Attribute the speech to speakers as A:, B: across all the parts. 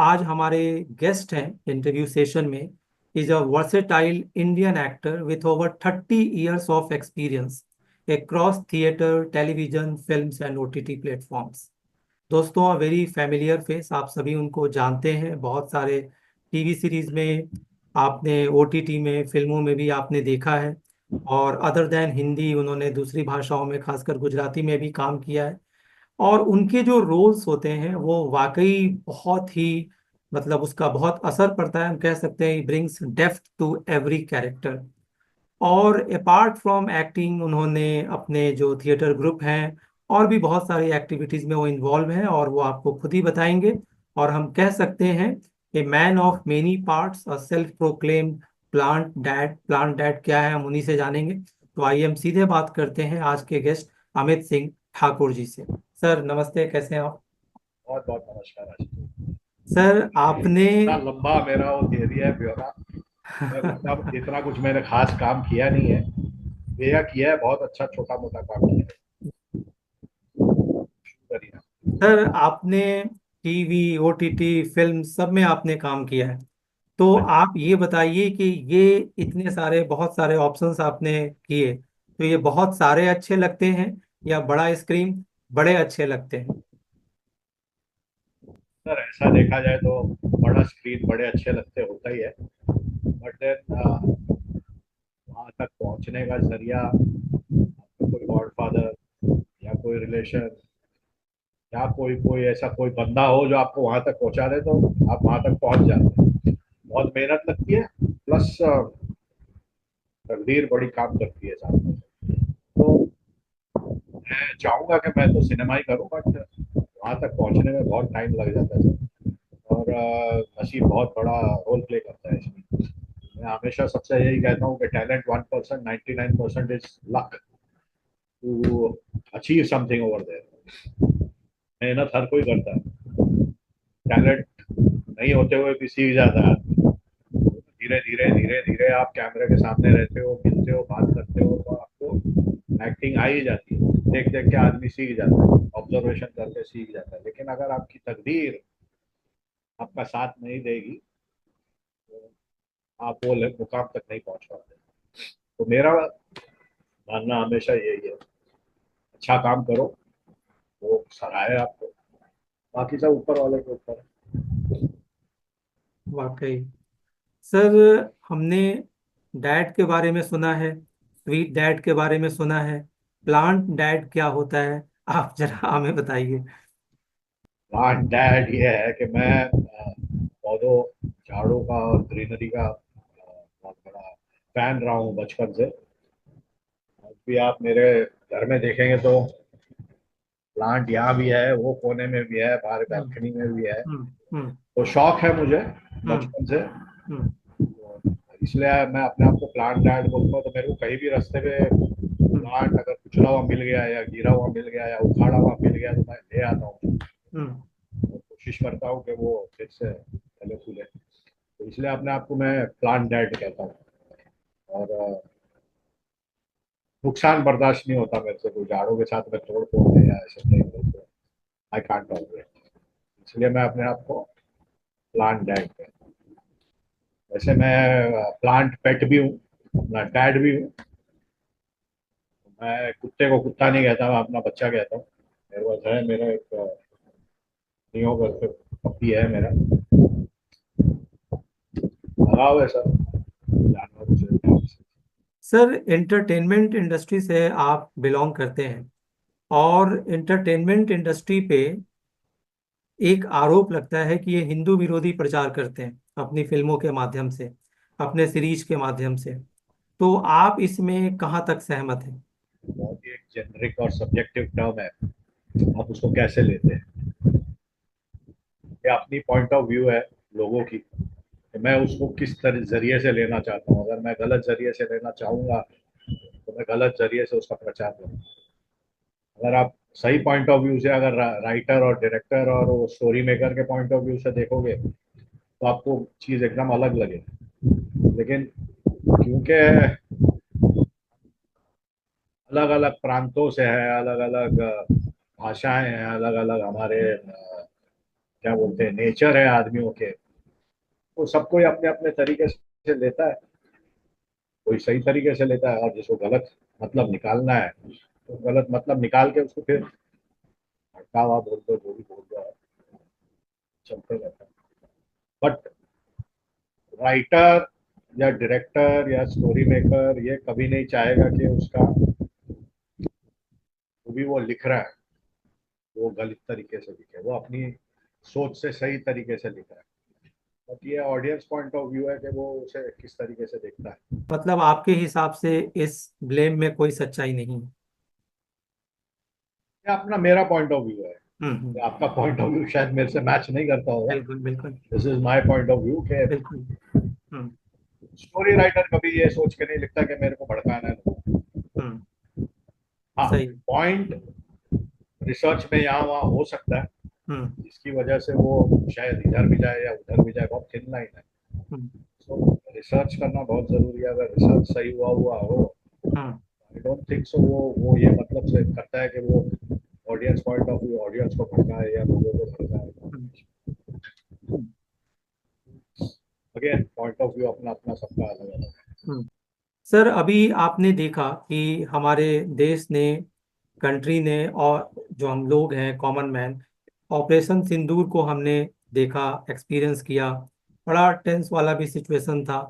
A: आज हमारे गेस्ट हैं इंटरव्यू सेशन में is a versatile Indian actor with over 30 years of experience across theatre, television, films and OTT platforms. दोस्तों, a very familiar face, आप सभी उनको जानते हैं। बहुत सारे टीवी सीरीज में आपने, ओटीटी में, फिल्मों में भी आपने देखा है। और अदर देन हिंदी, उन्होंने दूसरी भाषाओं में, खासकर गुजराती में भी काम किया है। और उनके जो रोल्स होते हैं वो वाकई बहुत ही, मतलब उसका बहुत असर पड़ता है। हम कह सकते हैं brings depth to every character. और अपार्ट फ्रॉम एक्टिंग, उन्होंने अपने जो थिएटर ग्रुप हैं और भी बहुत सारी एक्टिविटीज में वो इन्वॉल्व हैं, और वो आपको खुद ही बताएंगे। और हम कह सकते हैं a man of many parts, a self proclaimed plant dad. Plant dad क्या है, हम उन्हीं से जानेंगे। तो आइए हम सीधे बात करते हैं आज के गेस्ट अमित सिंह ठाकुर जी से। सर नमस्ते, कैसे हैं आप?
B: बहुत बहुत नमस्कार आशीष।
A: सर आपने
B: इतना लंबा मेरा वो थियरी है ब्योरा। मैं उतना इतना कुछ मैंने खास काम किया नहीं है। भैया किया है, बहुत अच्छा छोटा मोटा काम किया है। शुक्रिया।
A: सर आपने टीवी, ओटीटी, फिल्म सब में आपने काम किया है। तो
B: हाँ जी।
A: आप ये बताइए कि ये इतने सारे, बहुत सारे ऑप्शंस आपने किए, तो ये बहुत सारे अच्छे लगते हैं या बड़ा स्क्रीन बड़े अच्छे लगते हैं?
B: सर ऐसा देखा जाए तो बड़ा स्क्रीन बड़े अच्छे लगते होता ही है। बट देन वहां तक पहुंचने का जरिया आपका कोई गॉडफादर या कोई रिलेशन या कोई कोई ऐसा कोई बंदा हो जो आपको वहां तक पहुंचा दे तो आप वहां तक पहुंच जाते हैं। बहुत मेहनत लगती है। प्लस तकदीर बड़ी काम करती है साथ में। तो मैं चाहूंगा कि मैं तो सिनेमा ही करूं, बट वहां तक पहुंचने में बहुत टाइम लग जाता है सर। और नसीब बहुत बड़ा रोल प्ले करता है इसमें। मैं हमेशा सबसे यही कहता हूँ कि talent 1%, 99% is luck to achieve something over there. मेहनत हर कोई करता है। टैलेंट नहीं होते हुए भी सीख जाता है आदमी। धीरे धीरे धीरे धीरे आप कैमरे के सामने रहते हो, मिलते हो, बात करते हो, तो आपको एक्टिंग आ ही जाती है। देख देख के आदमी सीख जाता है, ऑब्जर्वेशन करके सीख जाता है। लेकिन अगर आपकी तकदीर आपका साथ नहीं देगी तो आप वो मुकाम तक नहीं पहुंच पाते। तो मेरा मानना हमेशा यही है, अच्छा काम करो, वो सराहे आपको, बाकी सब ऊपर वाले के ऊपर है।
A: वाकई। सर हमने डैड के बारे में सुना है, स्वीट डैड के बारे में सुना है। प्लांट डैड क्या होता है, आप जरा हमें बताइए।
B: प्लांट डैड ये है कि मैं पौधों, झाड़ों का और ग्रीनरी का बहुत बड़ा फैन रहा हूँ बचपन से। आज भी आप मेरे घर में देखेंगे तो प्लांट यहाँ भी है, वो कोने में भी है, बाहर
A: हम्म
B: बैल्कनी में भी है।
A: हम्म हम्म
B: तो शौक है मुझे
A: हम्म
B: बचपन से।
A: हम्म
B: तो इसलिए मैं अपने आप को प्लांट डैड बोलता हूँ। तो मेरे को कहीं भी रास्ते में
A: हम्म
B: प्लांट अगर कुचला हुआ मिल गया या गिरा हुआ मिल गया या उखाड़ा हुआ मिल गया तो मैं ले आता हूँ।
A: हम्म
B: और कोशिश करता हूँ कि वो फिर से फले फूले। तो इसलिए अपने आप को मैं प्लांट डैड कहता हूँ। और नुकसान बर्दाश्त नहीं होता मेरे से, कोई झाड़ों के साथ में तोड़ फोड़ दे या ऐसे नहीं तो आई कांट टॉलरेट। इसलिए मैं अपने आप को प्लांट डैड कहता हूँ। वैसे मैं प्लांट पेट भी हूँ, अपना डैड भी हूँ। मैं कुत्ते को कुत्ता नहीं कहता, मैं अपना बच्चा कहता हूँ। मेरे पास है, मेरा एक नियो करके पपी है मेरा। लगाव है सर जानवरों से।
A: सर एंटरटेनमेंट इंडस्ट्री से आप बिलोंग करते हैं, और एंटरटेनमेंट इंडस्ट्री पे एक आरोप लगता है कि ये हिंदू विरोधी प्रचार करते हैं अपनी फिल्मों के माध्यम से, अपने सीरीज के माध्यम से। तो आप इसमें कहाँ तक सहमत हैं?
B: बहुत ही एक जेनरिक और सब्जेक्टिव टर्म है, आप उसको कैसे लेते हैं। ये अपनी पॉइंट ऑफ व्यू है लोगों की, कि मैं उसको किस तरह जरिए से लेना चाहता हूँ। अगर मैं गलत जरिए से लेना चाहूंगा तो मैं गलत जरिए से उसका प्रचार करूंगा। अगर आप सही पॉइंट ऑफ व्यू से, अगर राइटर और डायरेक्टर और वो स्टोरी मेकर के पॉइंट ऑफ व्यू से देखोगे तो आपको चीज एकदम अलग लगेगी। लेकिन क्योंकि अलग अलग प्रांतों से है, अलग अलग भाषाएं हैं, अलग अलग हमारे क्या बोलते हैं नेचर है आदमियों के, तो सब कोई अपने अपने तरीके से लेता है। कोई सही तरीके से लेता है और जिसको गलत मतलब निकालना है तो गलत मतलब निकाल के उसको फिर भटकावा बोल दो, जो भी बोल दो, चलते रहता है। बट राइटर या डायरेक्टर या स्टोरी मेकर ये कभी नहीं चाहेगा कि उसका जो भी वो लिख रहा है वो गलत तरीके से लिखे, वो अपनी सोच से सही तरीके से लिख रहा है। बट ये ऑडियंस पॉइंट ऑफ व्यू है कि वो उसे किस तरीके से देखता है।
A: मतलब आपके हिसाब से इस ब्लेम में कोई सच्चाई नहीं है?
B: ये अपना मेरा पॉइंट ऑफ व्यू है।
A: हम्म।
B: आपका पॉइंट ऑफ व्यू शायद मेरे से मैच नहीं करता होगा।
A: बिल्कुल बिल्कुल।
B: This is my point of view कि
A: बिल्कुल। हम्म।
B: स्टोरी राइटर कभी ये सोच के नहीं लिखता कि मेरे को भड़काना है।
A: हम्म।
B: हाँ,
A: सही।
B: पॉइंट रिसर्च में यहाँ वहाँ हो सकता है,
A: हम्म।
B: जिसकी वजह से वो शायद इधर भी जाए या उधर भी जाए, बहुत थिन लाइन है।
A: हम्म।
B: तो रिसर्च करना बहुत जरूरी है। अगर रिसर्च सही हुआ हो,
A: हम्म।
B: आई डोंट थिंक सो वो ये मतलब से करता है कि वो audience point of view audience को भड़काए या लोगों को भड़काए।
A: हम्म।
B: अगेन पॉइंट ऑफ व्यू अपना अपना सबका अलग अलग है।
A: हम्म। सर, अभी आपने देखा कि हमारे देश ने, कंट्री ने, और जो हम लोग हैं कॉमन मैन, ऑपरेशन सिंदूर को हमने देखा, एक्सपीरियंस किया। बड़ा टेंस वाला भी सिचुएशन था,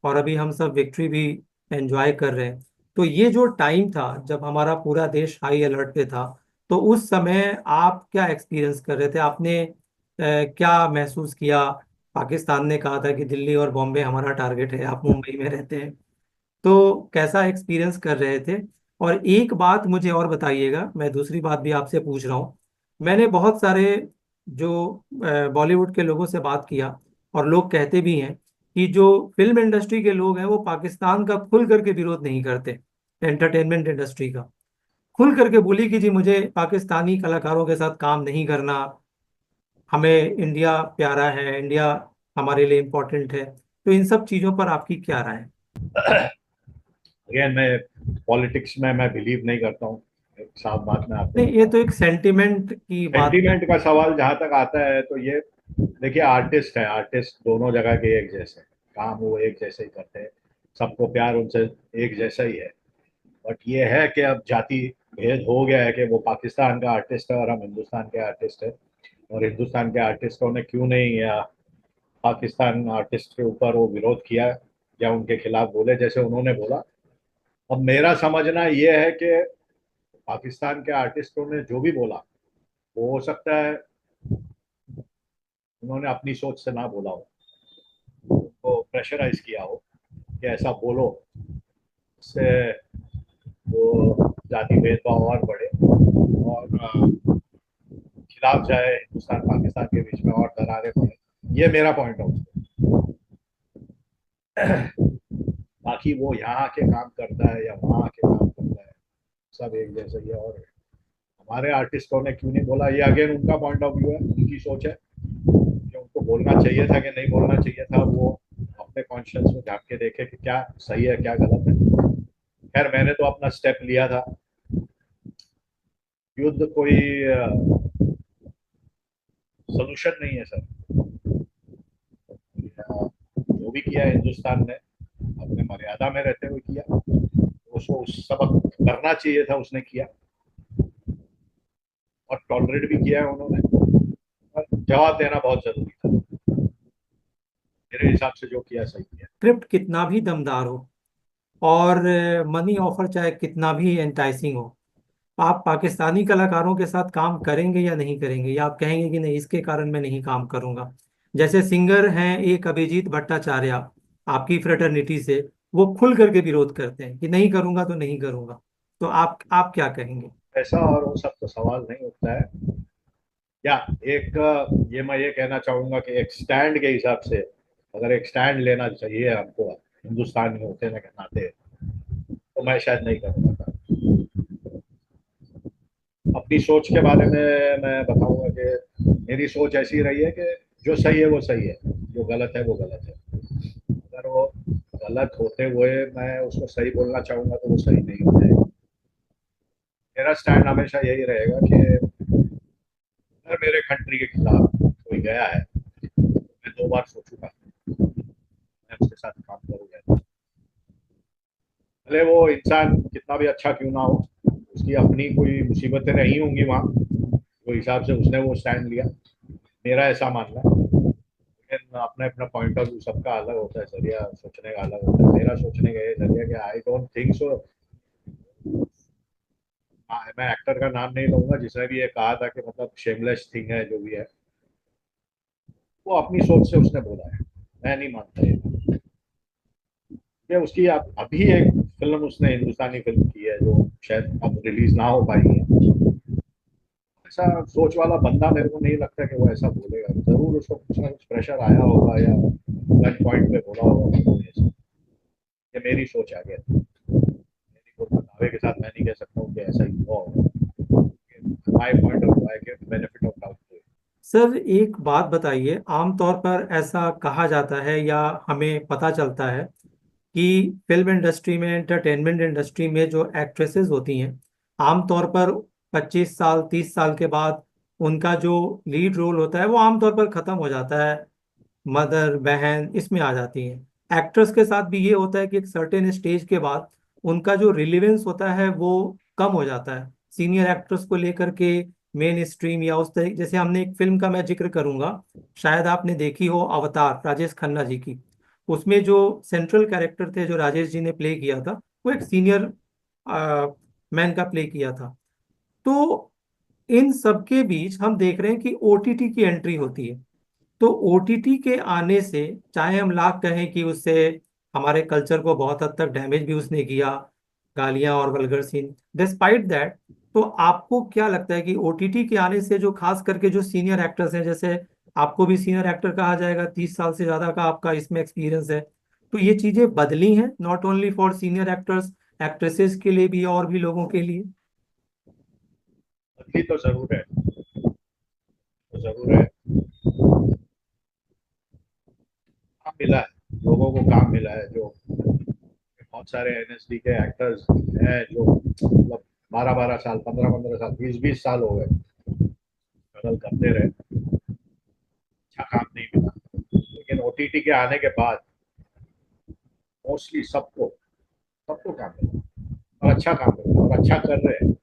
A: और अभी हम सब विक्ट्री भी एंजॉय कर रहे हैं। तो ये जो टाइम था जब हमारा पूरा देश हाई अलर्ट पे था, तो उस समय आप क्या एक्सपीरियंस कर रहे थे? आपने क्या महसूस किया? पाकिस्तान ने कहा था कि दिल्ली और बॉम्बे हमारा टारगेट है, आप मुंबई में रहते हैं, तो कैसा एक्सपीरियंस कर रहे थे? और एक बात मुझे और बताइएगा, मैं दूसरी बात भी आपसे पूछ रहा हूँ। मैंने बहुत सारे जो बॉलीवुड के लोगों से बात किया, और लोग कहते भी हैं कि जो फिल्म इंडस्ट्री के लोग हैं वो पाकिस्तान का खुल करके विरोध नहीं करते, एंटरटेनमेंट इंडस्ट्री का। खुल करके बोली कि जी मुझे पाकिस्तानी कलाकारों के साथ काम नहीं करना, हमें इंडिया प्यारा है, इंडिया हमारे लिए इम्पोर्टेंट है। तो इन सब चीज़ों पर आपकी क्या राय है?
B: अगेन मैं पॉलिटिक्स में मैं बिलीव नहीं करता हूँ। एक साफ बात मैं आपको
A: नहीं, ये तो
B: बताऊँ।
A: एक सेंटिमेंट की बात है।
B: सेंटीमेंट का सवाल जहां तक आता है तो ये देखिए, आर्टिस्ट है, आर्टिस्ट दोनों जगह के एक जैसे काम वो एक जैसे ही करते हैं, सबको प्यार उनसे एक जैसा ही है। बट ये है कि अब जाति भेद हो गया है कि वो पाकिस्तान का आर्टिस्ट है और हम हिंदुस्तान के आर्टिस्ट है। और हिंदुस्तान के आर्टिस्टों ने क्यों नहीं या पाकिस्तान आर्टिस्ट के ऊपर वो विरोध किया या उनके खिलाफ बोले जैसे उन्होंने बोला। अब मेरा समझना ये है कि पाकिस्तान के आर्टिस्टों ने जो भी बोला वो हो सकता है उन्होंने अपनी सोच से ना बोला हो, उनको प्रेशराइज किया हो कि ऐसा बोलो, इससे वो जाति भेदभाव और बढ़े और खिलाफ जाए हिंदुस्तान पाकिस्तान के बीच में और दरारें पड़े। ये मेरा पॉइंट ऑफ व्यू। बाकी वो यहाँ आके काम करता है या वहाँ आके काम करता है, सब एक जैसे ही है। और हमारे आर्टिस्टों ने क्यों नहीं बोला, ये अगेन उनका पॉइंट ऑफ व्यू है, उनकी सोच है कि उनको बोलना चाहिए था कि नहीं बोलना चाहिए था। वो अपने कॉन्शियस में झांक के देखे कि क्या सही है क्या गलत है। खैर मैंने तो अपना स्टेप लिया था। युद्ध कोई सोल्यूशन नहीं है सर। जो भी किया हिंदुस्तान ने अपने मर्यादा में रहते हुए किया, उसको उस सबक करना चाहिए था उसने किया, और टॉलरेट भी किया है उन्होंने। और जवाब देना बहुत जरूरी था, मेरे हिसाब से जो किया सही किया।
A: स्क्रिप्ट कितना भी दमदार हो, और मनी ऑफर चाहे कितना भी एंटाइसिंग हो, आप पाकिस्तानी कलाकारों के साथ काम करेंगे या नहीं करेंगे, या आप कहेंगे कि नहीं इसके कारण मैं नहीं काम करूंगा? जैसे सिंगर हैं एक अभिजीत भट्टाचार्य, आपकी फ्रेटर्निटी से, वो खुल करके विरोध करते हैं कि नहीं करूंगा तो नहीं करूंगा। तो आप क्या कहेंगे?
B: ऐसा और वो सब तो सवाल नहीं उठता है। या एक ये मैं ये कहना चाहूंगा कि एक स्टैंड के हिसाब से अगर एक स्टैंड लेना चाहिए हमको हिंदुस्तानी होते ना के नाते, तो मैं शायद नहीं करूंगा। अपनी सोच के बारे में मैं बताऊंगा कि मेरी सोच ऐसी रही है कि जो सही है वो सही है, जो गलत है वो गलत है। अगर वो गलत होते हुए मैं उसको सही बोलना चाहूंगा तो वो सही नहीं हो जाएगा। मेरा स्टैंड हमेशा यही रहेगा कि अगर मेरे कंट्री के खिलाफ कोई कोई गया है, मैं 2 बार सोचूंगा मैं उसके साथ काम करूंगा। भले वो इंसान कितना भी अच्छा क्यों ना हो, उसकी अपनी कोई मुसीबतें नहीं होंगी वहाँ, वो हिसाब से उसने वो स्टैंड लिया, मेरा ऐसा मानना है। लेकिन अपना अपना पॉइंट ऑफ व्यू सबका अलग होता है, जरिया सोचने का अलग होता है। मेरा सोचने का ये जरिया कि आई डोंट थिंक सो, मैं एक्टर का नाम नहीं लूंगा जिसने भी ये कहा था कि मतलब शेमलेस थिंग है जो भी है, वो अपनी सोच से उसने बोला है, मैं नहीं मानता ये। ये उसकी अभी एक फिल्म उसने हिंदुस्तानी फिल्म की है जो शायद अब रिलीज ना हो पाई है। ऐसा सोच वाला बंदा मेरे को नहीं लगता कि वो ऐसा बोलेगा, जरूर उसको कुछ ना कुछ प्रेशर आया होगा या लंच पॉइंट पे बोला होगा कि वो ऐसा। ये मेरी सोच आ गया, मेरी कोई दावे के साथ मैं नहीं कह सकता हूँ कि ऐसा ही हुआ होगा। My point of view, I give benefit of doubt to.
A: Sir एक बात बताइए, आमतौर पर ऐसा कहा जाता है या हमें पता चलता है कि फिल्म इंडस्ट्री में, एंटरटेनमेंट इंडस्ट्री में जो एक्ट्रेसेस होती हैं, आमतौर पर 25 साल 30 साल के बाद उनका जो लीड रोल होता है वो आमतौर पर खत्म हो जाता है, मदर बहन इसमें आ जाती हैं। एक्ट्रेस के साथ भी ये होता है कि एक सर्टेन स्टेज के बाद उनका जो रिलेवेंस होता है वो कम हो जाता है सीनियर एक्ट्रेस को लेकर के। मेन स्ट्रीम या उस तरीके, जैसे हमने एक फिल्म का मैं जिक्र करूंगा, शायद आपने देखी हो, अवतार, राजेश खन्ना जी की। उसमें जो सेंट्रल कैरेक्टर थे जो राजेश जी ने प्ले किया था, वो एक सीनियर मैन का प्ले किया था। तो इन सब के बीच हम देख रहे हैं कि ओटीटी की एंट्री होती है। तो ओटीटी के आने से, चाहे हम लाख कहें कि उससे हमारे कल्चर को बहुत हद तक डैमेज भी उसने किया, गालियां और वल्गर सीन, डिस्पाइट दैट, तो आपको क्या लगता है कि ओटीटी के आने से जो खास करके जो सीनियर एक्टर्स हैं, जैसे आपको भी सीनियर एक्टर कहा जाएगा, 30 साल से ज्यादा का आपका इसमें एक्सपीरियंस है, तो ये चीजें बदली हैं not only for senior actors, actresses के लिए भी और भी लोगों के लिए?
B: बदली तो जरूर है, तो जरूर है। काम मिला है, लोगों को काम मिला है, जो बहुत सारे एनएसडी के एक्टर्स हैं जो मतलब 12 12 साल, 15 15 साल, 20 20 साल हो गए स्ट्रगल करते रहे, अच्छा काम नहीं मिला। लेकिन ओटीटी के आने के बाद मोस्टली सबको सबको काम मिला, और अच्छा काम मिला, और अच्छा कर रहे हैं।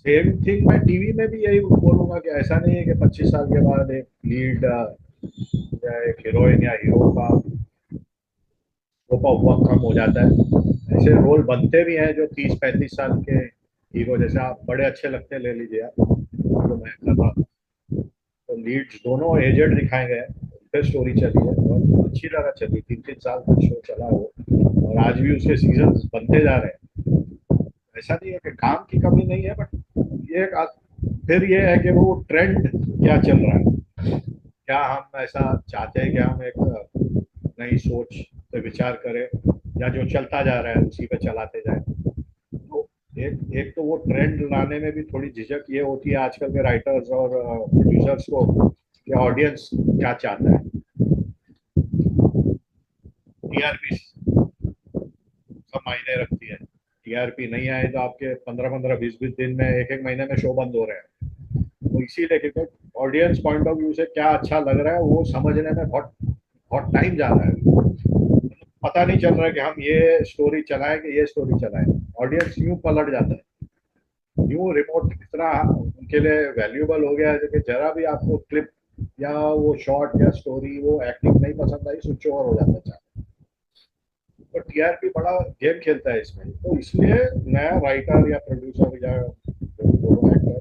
B: सेम थिंग मैं टीवी में भी यही बोलूंगा कि ऐसा नहीं है कि 25 साल के बाद एक लीड या एक हीरोइन या हीरो का स्कोप ऑफ कम हो जाता है। ऐसे रोल बनते भी हैं जो 30 35 साल के हीरो, जैसे आप बड़े अच्छे लगते हैं, ले लीजिए आप, जो मैं कर रहा था, तो लीड्स दोनों एजेड दिखाए गए, उस पर स्टोरी चली है और अच्छी तरह चली, 3 3 साल तक शो चला वो, और आज भी उसके सीजन बनते जा रहे हैं। ऐसा नहीं है कि काम की कमी नहीं है, बट ये फिर ये है कि वो ट्रेंड क्या चल रहा है, क्या हम ऐसा चाहते हैं कि हम एक नई सोच पे विचार करें, या जो चलता जा रहा है उसी पे चलाते जाए। तो एक एक तो वो ट्रेंड लाने में भी थोड़ी झिझक ये होती है आजकल के राइटर्स और प्रोड्यूसर्स को, कि ऑडियंस क्या चाहता है। टीआरपी सब मायने रखती है, टीआरपी नहीं आए तो आपके 15 15 20 20 दिन में, एक एक महीने में शो बंद हो रहे हैं। तो इसीलिए, क्योंकि ऑडियंस पॉइंट ऑफ व्यू से क्या अच्छा लग रहा है वो समझने में बहुत बहुत टाइम जा रहा है। पता नहीं चल रहा है कि हम ये स्टोरी चलाएं कि ये स्टोरी चलाएं। ऑडियंस यूं पलट जाता है, यूं रिमोट इतना उनके लिए वैल्यूएबल हो गया है कि जरा भी आपको क्लिप या वो शॉट या स्टोरी, वो एक्टिंग नहीं पसंद आई, स्विच ओवर हो जाता है। तो टीआरपी बड़ा गेम खेलता है इसमें, तो इसलिए नया राइटर या प्रोड्यूसर या जो एक्टर,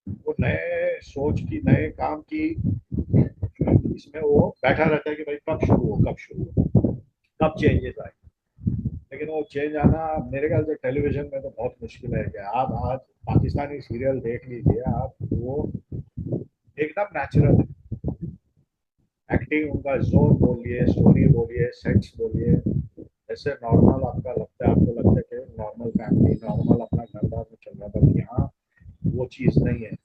B: वो नए सोच की, नए काम की इसमें वो बैठा रहता है कि भाई कब शुरू हो, कब शुरू हो, कब चेंजेस आए। लेकिन वो चेंज आना मेरे ख्याल से टेलीविजन में तो बहुत मुश्किल है। कि आप आज पाकिस्तानी सीरियल देख लीजिए आप, वो एकदम नेचुरल है, एक्टिंग उनका, जोन बोलिए, स्टोरी बोलिए, सेट्स बोलिए, ऐसे नॉर्मल आपका लगता है, आपको लगता है कि नॉर्मल फैमिली, नॉर्मल अपना घर बार में चल रहा था। यहाँ वो चीज़ नहीं है,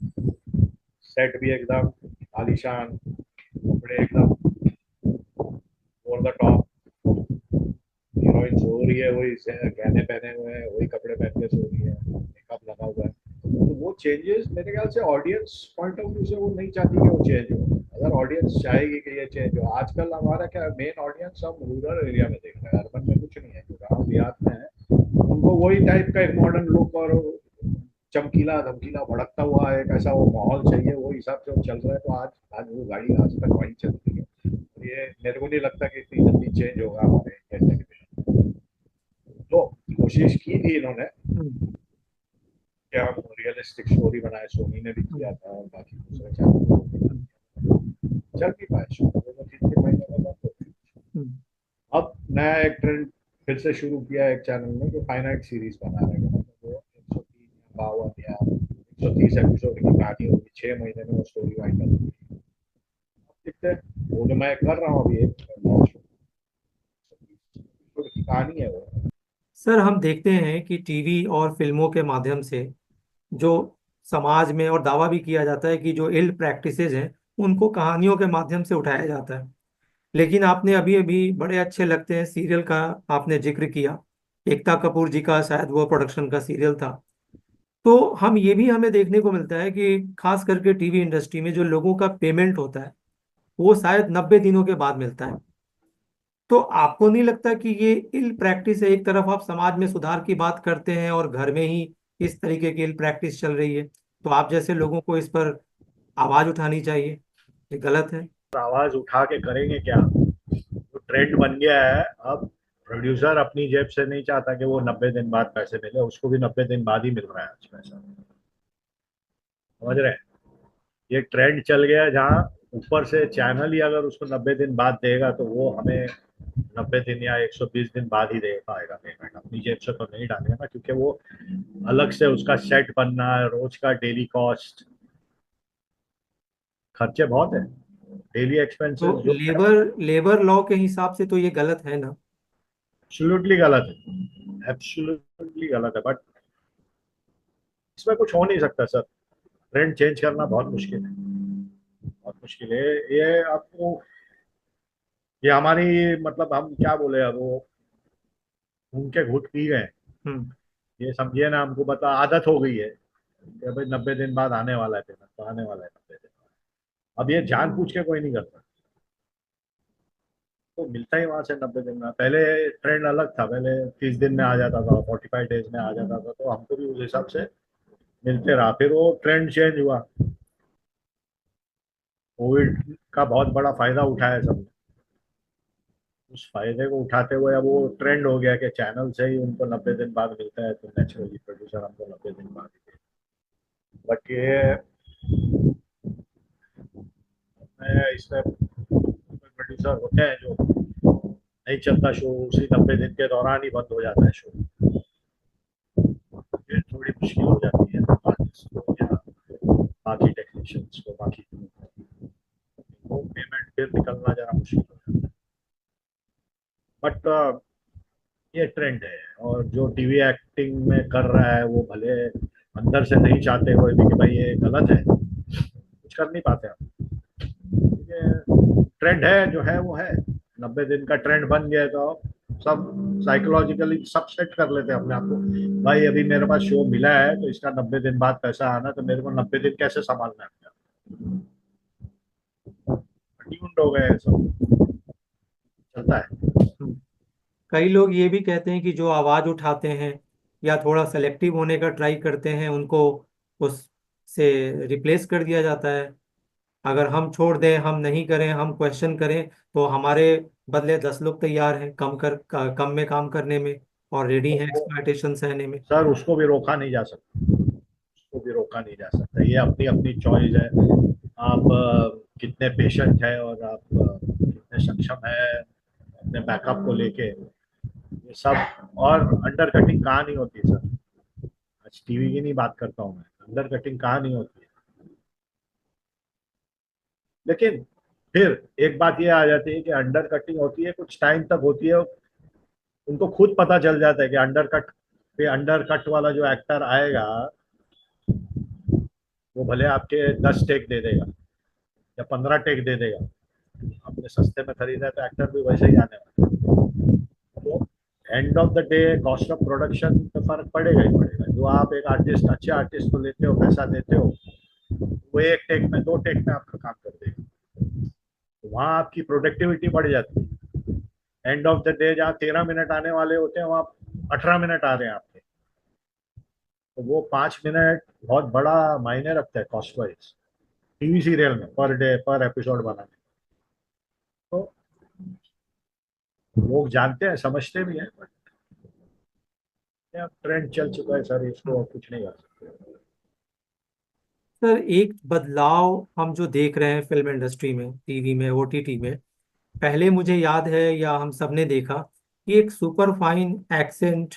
B: सेट भी एकदम आलीशान, कपड़े एकदम ओवर द टॉप, हीरोइन सो रही है वही गहने पहने हुए हैं, वही कपड़े पहन के सो रही है, मेकअप लगा हुआ है, तो वो चेंजेस मेरे ख्याल से ऑडियंस पॉइंट ऑफ व्यू से वो नहीं चाहती कि वो चेंज हो। अगर ऑडियंस चाहेगी कि ये चेंज हो, आजकल हमारा क्या मेन ऑडियंस हम रूरल एरिया में देख रहे हैं, अर्बन में कुछ नहीं है, जो गाँव देहात में है उनको वही टाइप का एक मॉडर्न लुक और चमकीला धमकीला भड़कता हुआ एक ऐसा वो माहौल चाहिए, वो हिसाब से वो चल रहा है। तो आज आज वो गाड़ी आज तक वही चल रही है। तो ये मेरे को नहीं लगता कि इतनी जल्दी चेंज होगा हमारे इंडिया टेलीविजन। तो कोशिश की थी इन्होंने
A: हम्म,
B: कि हम रियलिस्टिक स्टोरी बनाए, सोनी ने भी किया
A: हम्म,
B: था और बाकी दूसरे चैनल
A: हम्म,
B: चल नहीं पाए शो, 2-3 महीने में बंद हो गए।
A: हम्म।
B: अब नया एक ट्रेंड फिर से शुरू किया है एक चैनल ने, जो फाइनाइट सीरीज बना रहे हैं, मतलब वो 103 या 52 या 130 एपिसोड की कहानी होगी, 6 महीने में वो स्टोरी वाइंड अप होगी। देखते हैं, वो जो मैं कर रहा हूँ अभी एक एपिसोड की कहानी है वो।
A: सर, हम देखते हैं कि टीवी और फिल्मों के माध्यम से जो समाज में, और दावा भी किया जाता है कि जो इल्ड प्रैक्टिसेज हैं उनको कहानियों के माध्यम से उठाया जाता है। लेकिन आपने अभी अभी बड़े अच्छे लगते हैं सीरियल का आपने जिक्र किया, एकता कपूर जी का शायद वो प्रोडक्शन का सीरियल था। तो हम ये भी हमें देखने को मिलता है कि खास करके टीवी इंडस्ट्री में जो लोगों का पेमेंट होता है वो शायद 90 दिनों के बाद मिलता है। तो आपको नहीं लगता कि ये इल प्रैक्टिस है? एक तरफ आप समाज में सुधार की बात करते हैं और घर में ही इस तरीके की इल प्रैक्टिस चल रही है, तो आप जैसे लोगों को इस पर आवाज उठानी चाहिए। ये गलत है।
B: आवाज उठा के करेंगे क्या, वो ट्रेंड बन गया है अब। प्रोड्यूसर अपनी जेब से नहीं चाहता कि वो 90 दिन बाद पैसे मिले, उसको भी 90 दिन बाद ही मिल रहा है आज पैसा। समझ रहे हैं? ये ट्रेंड चल गया जहाँ ऊपर से चैनल ही अगर उसको 90 दिन बाद देगा तो वो हमें 90 दिन या 120 दिन बाद ही दे पाएगा पेमेंट, अपनी जेब से तो नहीं डालेगा ना, क्योंकि वो अलग से उसका सेट बनना है, रोज का डेली कॉस्ट, खर्चे बहुत है, डेली
A: तो
B: एक्सपेंसेस जो है।
A: लेबर लेबर लॉ के हिसाब से तो ये गलत है ना?
B: एब्सोल्युटली गलत है, एब्सोल्युटली गलत है, बट इसमें कुछ हो नहीं सकता सर। ट्रेंड चेंज करना बहुत मुश्किल है, बहुत मुश्किल है ये आपको। ये हमारी, मतलब हम क्या बोले, अब वो उनके घुट पी गए,
A: हम्म।
B: ये समझिए ना, हमको बता आदत हो गई है कि भाई 90 दिन बाद आने वाला है पेमेंट, तो आने वाला है 90 दिन। अब ये जान पूछ के कोई नहीं करता, तो मिलता ही वहां से 90 दिन में। पहले ट्रेंड अलग था, पहले 30 दिन में आ जाता था, 45 डेज में आ जाता था, तो हमको भी उस हिसाब से मिलते रहा। फिर वो ट्रेंड चेंज हुआ, कोविड का बहुत बड़ा फायदा उठाया सब। उस फायदे को उठाते हुए अब वो ट्रेंड हो गया कि चैनल से ही उनको 90 दिन बाद मिलता है, तो नेचुरली प्रोड्यूसर हमको 90 दिन बाद ही देगा। बट ये इसमें प्रोड्यूसर होते हैं जो नहीं चलता शो, उसी 90 दिन के दौरान ही बंद हो जाता है शो, ये थोड़ी मुश्किल हो जाती है आर्टिस्ट को या बाकी टेक्नीशियंस को, बाकी को पेमेंट फिर निकलना जरा मुश्किल हो जाता है। बट ये ट्रेंड है, और जो टीवी एक्टिंग में कर रहा है वो भले अंदर से नहीं चाहते हुए भी कि भाई ये गलत है, कुछ कर नहीं पाते हम। ट्रेंड है जो है वो है, 90 दिन का ट्रेंड बन गया, तो सब साइकोलॉजिकली सब सेट कर लेते हैं अपने आप को। भाई अभी मेरे पास शो मिला है तो इसका 90 दिन बाद पैसा आना, तो मेरे को 90 दिन कैसे संभालना है अपने आप, ट्यून्ड हो गए हैं सब, चलता है।
A: हम्म। कई लोग ये भी कहते हैं कि जो आवाज उठाते हैं या थोड़ा सेलेक्टिव होने का ट्राई करते हैं उनको उससे रिप्लेस कर दिया जाता है। अगर हम छोड़ दें, हम नहीं करें, हम क्वेश्चन करें, तो हमारे बदले 10 लोग तैयार हैं कम में काम करने में और रेडी हैं
B: वो
A: एक्सप्लॉयटेशन सहने में।
B: सर उसको भी रोका नहीं जा सकता, उसको भी रोका नहीं जा सकता, ये अपनी अपनी चॉइस है। आप कितने पेशेंट है और आप कितने सक्षम है अपने बैकअप को लेके, ये सब। और अंडर कटिंग कहाँ नहीं होती सर, आज टीवी की नहीं बात करता हूँ मैं, अंडर कटिंग कहाँ नहीं होती है। लेकिन फिर एक बात ये आ जाती है कि अंडर कटिंग होती है, कुछ टाइम तक होती है, उनको खुद पता चल जाता है कि अंडर कट पे, अंडर कट वाला जो एक्टर आएगा वो भले आपके 10 टेक दे देगा या 15 टेक दे देगा, आपने सस्ते में खरीदा है तो एक्टर भी वैसे ही आने वाला है। तो end of the day cost of production पे फर्क पड़ेगा ही पड़ेगा। जो आप एक आर्टिस्ट, अच्छे आर्टिस्ट को लेते हो, पैसा देते हो, वो एक टेक में, दो टेक में आपका काम कर देगा। तो वहाँ आपकी प्रोडक्टिविटी बढ़ जाती है। एंड ऑफ द डे जहाँ 13 मिनट आने वाले होते हैं वहाँ 18 मिनट आ रहे हैं आपके, तो वो 5 मिनट बहुत बड़ा मायने रखता है कॉस्ट वाइज टीवी सीरियल में, पर डे पर एपिसोड बनाने। तो लोग जानते हैं, समझते भी हैं, बट ट्रेंड चल चुका है सर, इसको कुछ नहीं कर सकते।
A: सर एक बदलाव हम जो देख रहे हैं फिल्म इंडस्ट्री में, टीवी में, ओटीटी में, पहले मुझे याद है या हम सबने देखा कि एक सुपर फाइन एक्सेंट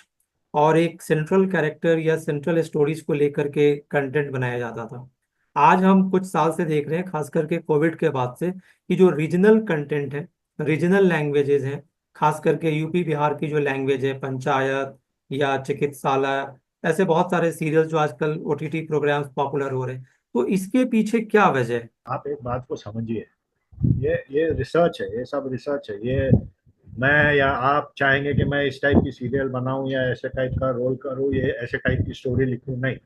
A: और एक सेंट्रल कैरेक्टर या सेंट्रल स्टोरीज को लेकर के कंटेंट बनाया जाता था। आज हम कुछ साल से देख रहे हैं, खास करके कोविड के बाद से, कि जो रीजनल कंटेंट है, रीजनल लैंग्वेजेस हैं, खास करके यूपी बिहार की जो लैंग्वेज है, पंचायत या चिकित्सालय, ऐसे बहुत सारे सीरियल जो आजकल ओटीटी प्रोग्राम्स पॉपुलर हो रहे हैं। तो इसके पीछे क्या वजह है?
B: आप एक बात को समझिए, ये रिसर्च है, ये सब रिसर्च है। ये मैं या आप चाहेंगे कि मैं इस टाइप की सीरियल बनाऊं या ऐसे टाइप का रोल करूं, ये ऐसे टाइप की स्टोरी लिखूं, नहीं।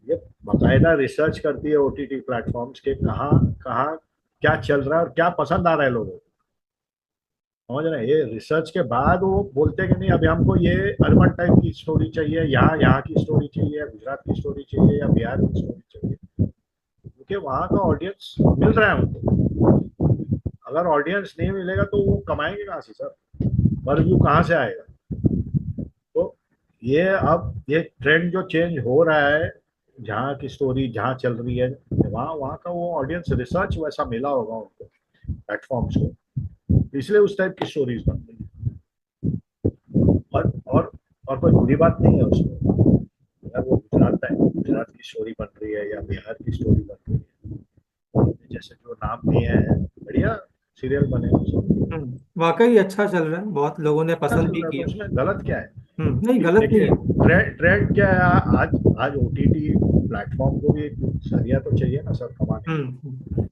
B: ये बाकायदा रिसर्च करती है ओटीटी प्लेटफॉर्म्स के, कहाँ कहाँ क्या चल रहा है और क्या पसंद आ रहा है लोगों को, समझ रहे हैं। ये रिसर्च के बाद वो बोलते हैं कि नहीं, अभी हमको ये अर्बन टाइप की स्टोरी चाहिए, यहाँ यहाँ की स्टोरी चाहिए, गुजरात की स्टोरी चाहिए, या बिहार की स्टोरी चाहिए, क्योंकि वहाँ का ऑडियंस मिल रहा है उनको। अगर ऑडियंस नहीं मिलेगा तो वो कमाएंगे कहाँ से सर, पर व्यू कहाँ से आएगा। तो ये अब ये ट्रेंड जो चेंज हो रहा है, जहाँ की स्टोरी जहाँ चल रही है, वहाँ वहाँ का वो ऑडियंस रिसर्च वैसा मिला होगा उनको प्लेटफॉर्म्स को, इसलिए उस टाइप की स्टोरीज बन रही है। और कोई बुरी बात नहीं है उसमें। अगर वो गुजरात है, गुजरात की स्टोरी बन रही है या बिहार की स्टोरी बन रही है, जैसे जो नाम दिए हैं, बढ़िया सीरियल बने उसमें,
A: वाकई अच्छा चल रहा है, बहुत लोगों ने
B: अच्छा
A: पसंद
B: चल
A: भी
B: रहा है, तो
A: किया।
B: उसमें गलत क्या है।
A: नहीं, गलत नहीं
B: देखिए
A: है।
B: ट्रेंड क्या है, आज आज ओटीटी प्लेटफॉर्म को भी एक जरिया तो चाहिए ना सर कमाने
A: हम्म।
B: का।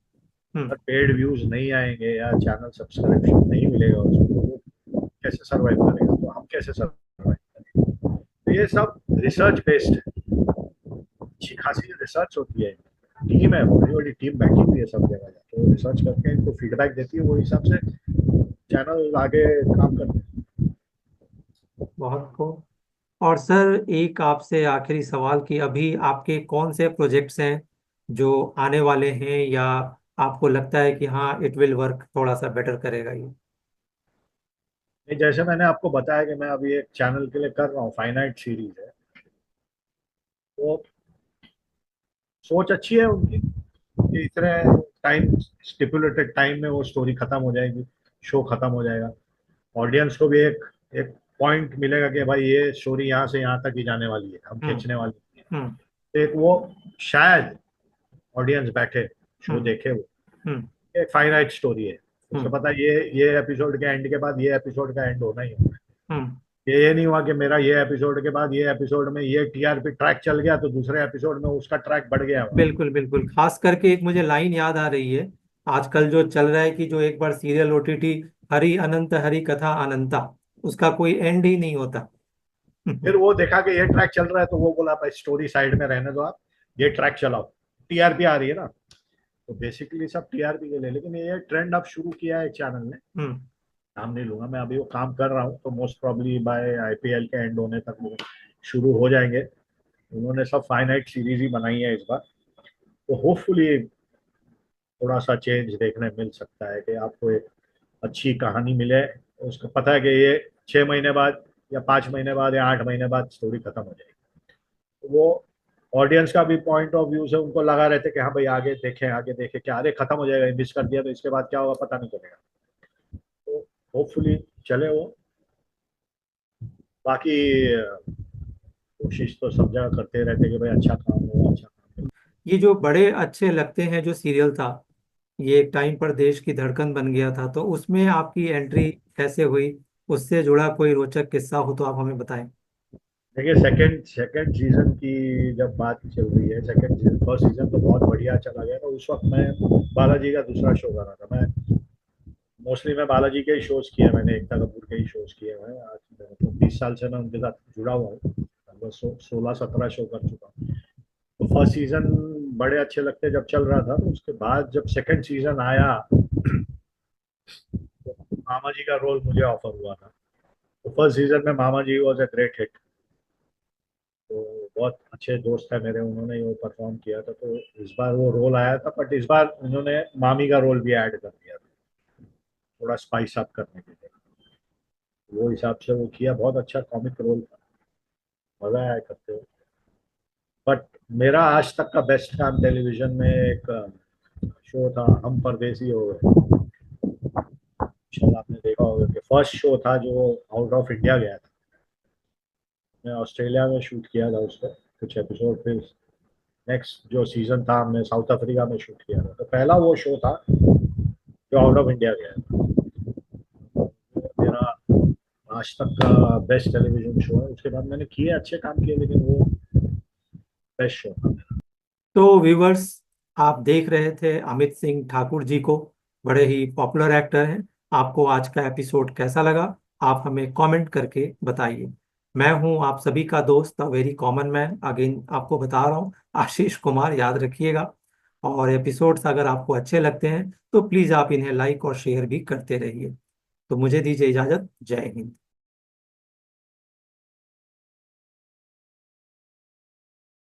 A: हम्म।
B: अगर पेड व्यूज नहीं आएंगे या चैनल सब्सक्रिप्शन नहीं मिलेगा उसको, तो वो कैसे सर्वाइव करेगा, तो हम कैसे सर्वाइव करेंगे। तो ये सब रिसर्च बेस्ड है, अच्छी खासी रिसर्च होती है, टीम है, बड़ी बड़ी टीम बैठी हुई है सब जगह, तो रिसर्च करके इनको फीडबैक देती है, वो हिसाब से चैनल आगे काम करते हैं।
A: बहुत को। और सर एक आपसे आखिरी सवाल, कि अभी आपके कौन से प्रोजेक्ट्स हैं जो आने वाले हैं, या आपको लगता है कि हाँ इट विल वर्क, थोड़ा सा बेटर करेगा ये?
B: नहीं, जैसे मैंने आपको बताया कि मैं अभी एक चैनल के लिए कर रहा हूँ, फाइनाइट सीरीज है, तो सोच अच्छी है उनकी कि इतने टाइम, स्टिपुलेटेड टाइम में वो स्टोरी खत्म हो जाएगी, शो खत्म हो जाएगा, ऑडियंस को भी एक एक पॉइंट मिलेगा कि भाई ये स्टोरी यहाँ से यहाँ तक ही जाने वाली है, हम
A: हम्म।
B: खींचने वाली है।
A: हम्म।
B: तो एक वो शायद ऑडियंस बैठे, शो
A: हम्म।
B: देखे, वो
A: हम्म।
B: एक फाइनाइट स्टोरी है, उसको
A: हम्म।
B: पता है ये एपिसोड के एंड के बाद ये एपिसोड का एंड होना ही है।
A: हम्म।
B: ये नहीं हुआ कि मेरा ये एपिसोड के बाद ये एपिसोड में ये टीआरपी ट्रैक चल गया तो दूसरे एपिसोड में उसका ट्रैक बढ़ गया।
A: बिल्कुल बिल्कुल। खास करके एक मुझे लाइन याद आ रही है, आजकल जो चल रहा है कि जो एक बार सीरियल ओटीटी, हरि अनंत हरि कथा अनंता, उसका कोई एंड ही नहीं होता।
B: फिर वो देखा कि ये ट्रैक चल रहा है तो वो बोला भाई स्टोरी साइड में रहने दो, आप ये ट्रैक चलाओ, टीआरपी आ रही है ना। तो बेसिकली सब टीआरपी के लिए, लेकिन ये ट्रेंड अब शुरू किया है चैनल ने,
A: हम्म।
B: नाम नहीं लूंगा मैं, अभी वो काम कर रहा हूँ, तो मोस्ट प्रॉब्ली बाय आईपीएल के एंड होने तक वो शुरू हो जाएंगे। उन्होंने सब फाइनाइट सीरीज ही बनाई है इस बार, तो होपफुली थोड़ा सा चेंज देखने मिल सकता है कि आपको एक अच्छी कहानी मिले। उसको पता है कि ये 6 महीने बाद या 5 महीने बाद या 8 महीने बाद स्टोरी खत्म हो जाएगी, तो वो ऑडियंस का भी पॉइंट ऑफ व्यू से उनको लगा रहते कि हाँ भाई आगे देखें क्या, अरे खत्म हो जाएगा, मिस कर दिया तो इसके बाद क्या होगा पता नहीं चलेगा। तो होपफुली चले वो। बाकी कोशिश तो सब जगह करते रहते कि भाई अच्छा काम हो, अच्छा काम हो।
A: ये जो बड़े अच्छे लगते हैं जो सीरियल था, ये एक टाइम पर देश की धड़कन बन गया था, तो उसमें आपकी एंट्री कैसे हुई? उससे जुड़ा कोई रोचक किस्सा हो तो आप हमें बताएं।
B: देखिए सेकंड सेकंड सीजन की जब बात चल रही है, सेकंड सीजन, फर्स्ट सीजन तो बहुत बढ़िया चला गया था, उस वक्त मैं बालाजी का दूसरा शो कर रहा था। मैं मोस्टली मैं बालाजी के ही शोज किए, मैंने एकता कपूर के ही शोज किए हैं आज तो 20 साल से मैं उनके साथ जुड़ा हुआ हूँ, लगभग 16-17 शो कर चुका हूँ। तो फर्स्ट सीजन बड़े अच्छे लगते जब चल रहा था, तो उसके बाद जब सेकंड सीजन आया तो मामा जी का रोल मुझे ऑफर हुआ था। तो फर्स्ट सीजन में मामा जी वॉज अ ग्रेट हिट। तो बहुत अच्छे दोस्त है मेरे, उन्होंने वो परफॉर्म किया था। तो इस बार वो रोल आया था, बट इस बार उन्होंने मामी का रोल भी ऐड कर दिया था, थोड़ा स्पाइस अप करने के लिए। वो हिसाब से वो किया, बहुत अच्छा कॉमिक रोल था, मजा आया करते हुए। बट मेरा आज तक का बेस्ट काम टेलीविजन में एक शो था, हम परदेसी हो गए। शायद आपने देखा होगा कि फर्स्ट शो था जो आउट ऑफ इंडिया गया था। मैं ऑस्ट्रेलिया में शूट किया था उसका कुछ एपिसोड, फिर नेक्स्ट जो सीजन था हमने साउथ अफ्रीका में शूट किया था। तो पहला वो शो था जो आउट ऑफ इंडिया गया था। मेरा आज तक का बेस्ट टेलीविजन शो है। उसके बाद मैंने किए अच्छे काम किए, लेकिन वो बेस्ट शो था मेरा।
A: तो व्यूवर्स, आप देख रहे थे अमित सिंह ठाकुर जी को, बड़े ही पॉपुलर एक्टर हैं। आपको आज का एपिसोड कैसा लगा, आप हमें कमेंट करके बताइए। मैं हूं आप सभी का दोस्त, a very common man, again आपको बता रहा हूं, आशीष कुमार, याद रखिएगा। और एपिसोड्स अगर आपको अच्छे लगते हैं तो प्लीज़ आप इन्हें लाइक और शेयर भी करते रहिए। तो मुझे दीजिए इजाज़त। जय हिंद।